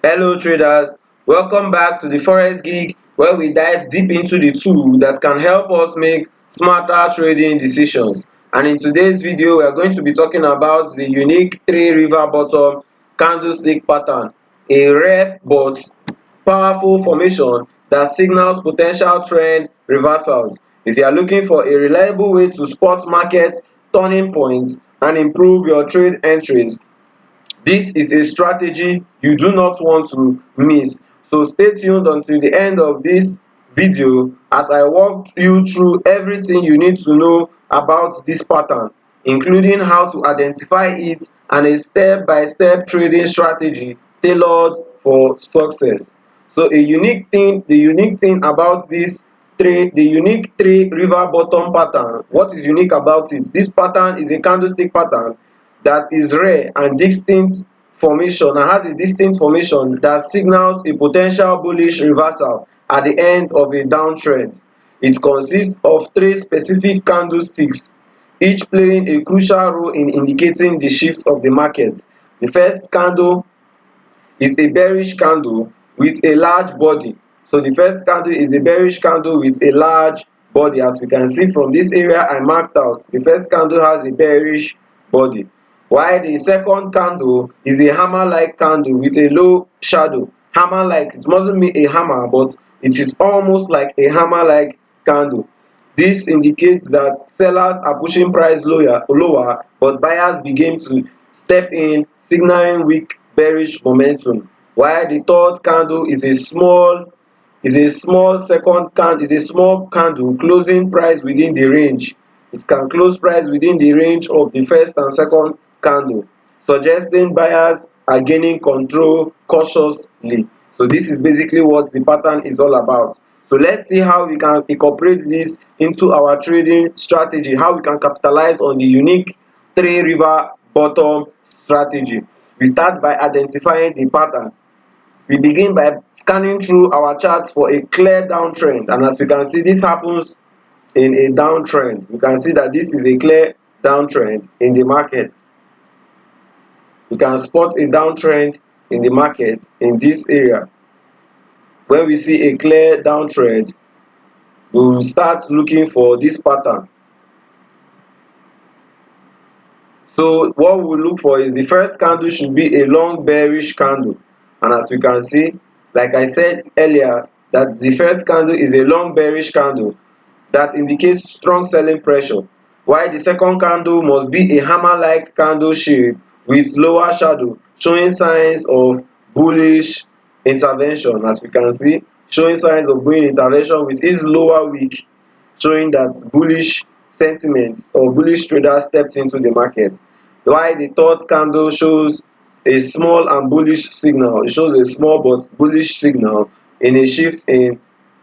Hello traders, welcome back to the Forex Gig where we dive deep into the tool that can help us make smarter trading decisions. And in today's video, we are going to be talking about the unique three river bottom candlestick pattern, a rare but powerful formation that signals potential trend reversals. If you are looking for a reliable way to spot market turning points and improve your trade entries, this is a strategy you do not want to miss. So stay tuned until the end of this video as I walk you through everything you need to know about this pattern, including how to identify it and a step-by-step trading strategy tailored for success. So the unique thing about the unique three river bottom pattern, what is unique about it? This pattern is a candlestick pattern that is rare and distinct formation and has a distinct formation that signals a potential bullish reversal at the end of a downtrend. It consists of three specific candlesticks, each playing a crucial role in indicating the shift of the market. The first candle is a bearish candle with a large body. So the first candle is a bearish candle with a large body. As we can see from this area I marked out, the first candle has a bearish body, while the second candle is a hammer like candle with a low shadow. Hammer like, it mustn't be a hammer, but it is almost like a hammer like candle. This indicates that sellers are pushing price lower, but buyers begin to step in, signaling weak bearish momentum. While the third candle is a small second candle, is a small candle closing price within the range. It can close price within the range of the first and second candle, suggesting buyers are gaining control cautiously. So this is basically what the pattern is all about. So let's see how we can incorporate this into our trading strategy, how we can capitalize on the unique three river bottom strategy. We start by identifying the pattern. We begin by scanning through our charts for a clear downtrend, and as we can see, this happens in a downtrend. You can see that this is a clear downtrend in the market. You can spot a downtrend in the market in this area. When we see a clear downtrend, we will start looking for this pattern. So what we will look for is the first candle should be a long bearish candle, and as we can see, like I said earlier, that the first candle is a long bearish candle that indicates strong selling pressure, while the second candle must be a hammer like candle shape with lower shadow, showing signs of bullish intervention. As we can see, showing signs of bullish intervention with its lower wick, showing that bullish sentiment or bullish traders stepped into the market. While the third candle shows a small and bullish signal, it shows a small but bullish signal in a shift in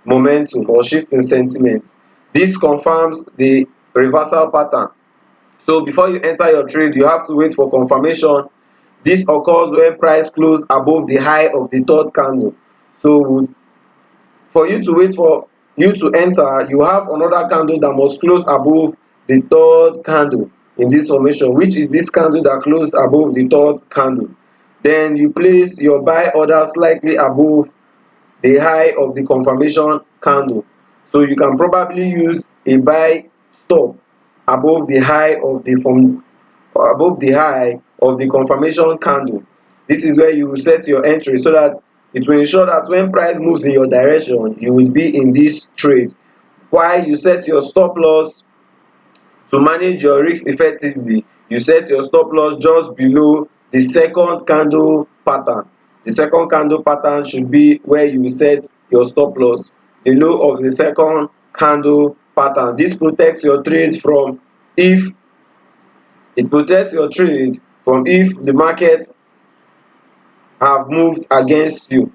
momentum or shift in sentiment. This confirms the reversal pattern. So before you enter your trade, you have to wait for confirmation. This occurs when price close above the high of the third candle. So for you to wait for you to enter, you have another candle that must close above the third candle in this formation, which is this candle that closed above the third candle. Then you place your buy order slightly above the high of the confirmation candle. So you can probably use a buy stop above the high of the confirmation candle. This is where you will set your entry so that it will ensure that when price moves in your direction, you will be in this trade. While you set your stop loss to manage your risk effectively, you set your stop loss just below the second candle pattern. The second candle pattern should be where you set your stop loss, the low of the second candle pattern. This protects your trade from if the market have moved against you,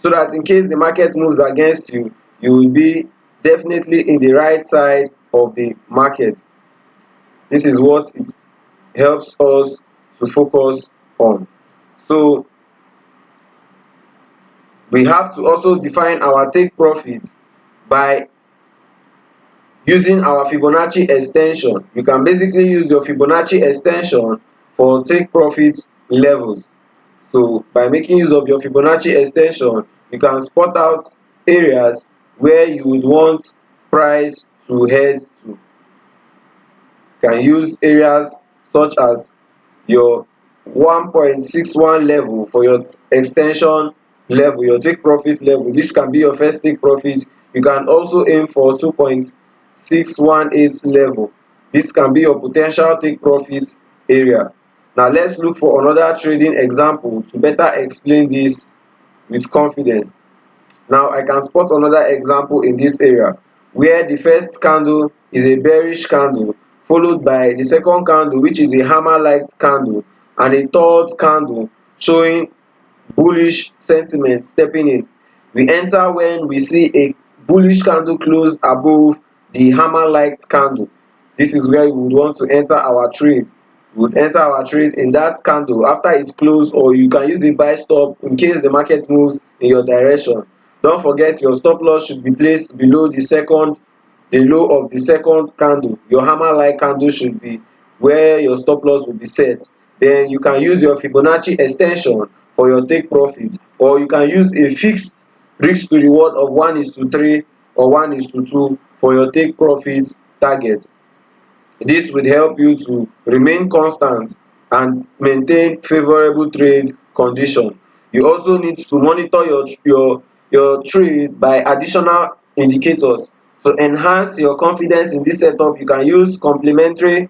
so that in case the market moves against you, you will be definitely in the right side of the market. This is what it helps us to focus on. So we have to also define our take profit by using our Fibonacci extension. You can basically use your Fibonacci extension for take profit levels. So by making use of your Fibonacci extension, you can spot out areas where you would want price to head to. You can use areas such as your 1.61 level for your extension level, your take profit level. This can be your first take profit. You can also aim for 2.618 level. This can be your potential take profit area. Now let's look for another trading example to better explain this with confidence. Now I can spot another example in this area where the first candle is a bearish candle, followed by the second candle, which is a hammer like candle, and a third candle showing bullish sentiment stepping in. We enter when we see a bullish candle close above the hammer like candle. This is where we would want to enter our trade. We would enter our trade in that candle after it close, or you can use a buy stop in case the market moves in your direction. Don't forget your stop loss should be placed below the low of the second candle. Your hammer like candle should be where your stop loss will be set. Then you can use your Fibonacci extension for your take profit, or you can use a fixed risk to reward of 1:3 or 1:2 for your take profit target. This will help you to remain constant and maintain favorable trade condition. You also need to monitor your trade by additional indicators. To enhance your confidence in this setup, you can use complementary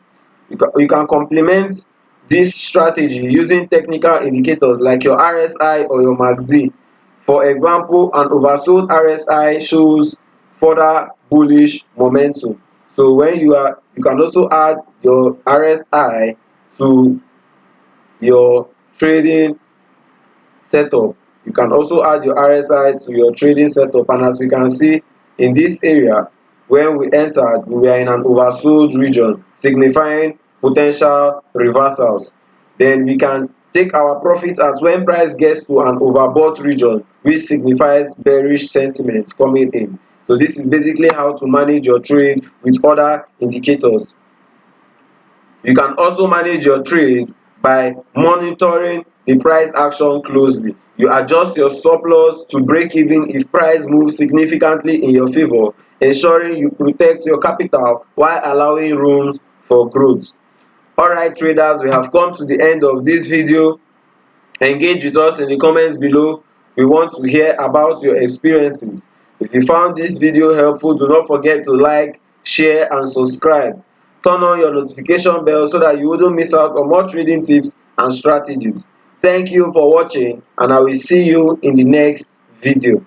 you can complement this strategy using technical indicators like your RSI or your MACD. For example, an oversold RSI shows further bullish momentum. So when you can also add your RSI to your trading setup. You can also add your RSI to your trading setup, and as we can see in this area, when we entered, we are in an oversold region signifying potential reversals. Then we can take our profit at when price gets to an overbought region, which signifies bearish sentiment coming in. So this is basically how to manage your trade with other indicators. You can also manage your trade by monitoring the price action closely. You adjust your stop loss to break even if price moves significantly in your favor, ensuring you protect your capital while allowing room for growth. Alright traders, we have come to the end of this video. Engage with us in the comments below. We want to hear about your experiences. If you found this video helpful, do not forget to like, share and subscribe. Turn on your notification bell so that you wouldn't miss out on more trading tips and strategies. Thank you for watching, and I will see you in the next video.